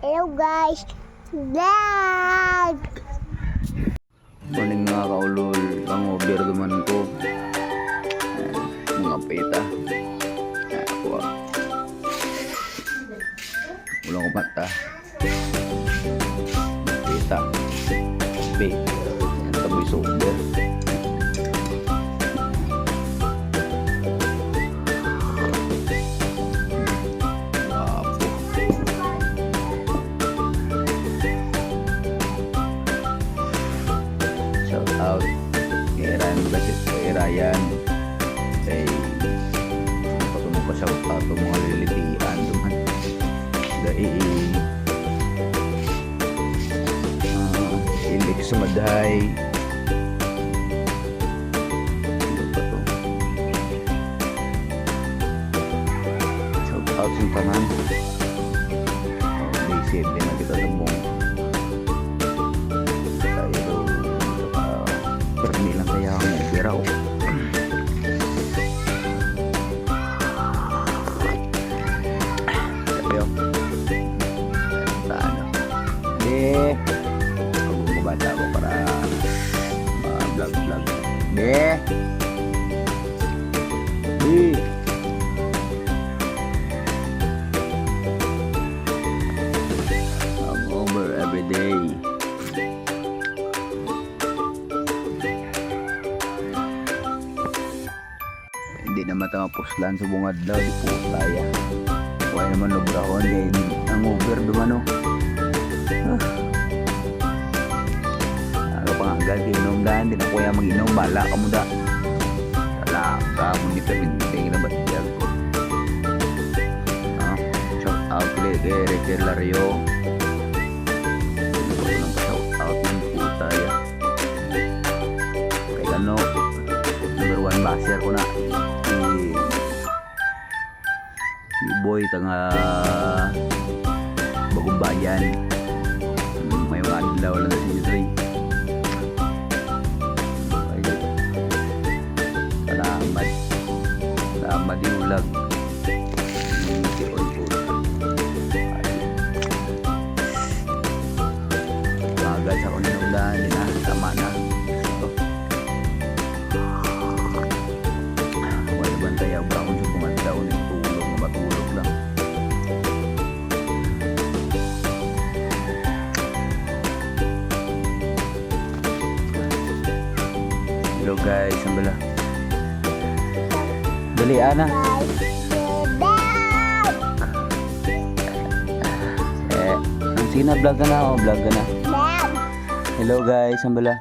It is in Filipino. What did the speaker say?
Hello guys, vlog! Morning mga kaulol, ang order naman ko. Mga pita. Ako. Ulang ko mata. Pita. B. Ang taboy sa order. Shout out kay Ryan kay patunong ko shout out ng mga lilitian duman dahil hindi ko sumadhay ano pa to shout out sa tanan basic din na kita tumong perni lang kaya ang biraw. Sabi yun. Saan o? Hindi. Magbabata ko para ma-vlog. Hindi. Hindi. I'm over every day. Hindi na matapuslan sa bungad daw di po kaya kaya naman lubrahon kaya ang over dumano ano pa nga agad inom daan di na kuya mag-inom bala ka mo da wala ka mo ni kabinting na ba't diyan ko shout out kay Rachel Lario shout out ng puta ya kay ano number 1 basher ko na si Boy tanga Bagong Bayan may mga adlaw lang si Dre salamat yung ulag si Oy agad sa kuninulan din na tama na wala bantay ang brown yung mga daw na matulog lang hello guys ang bala dali ana ang sina vlog ka na vlog ka na hello guys ang bala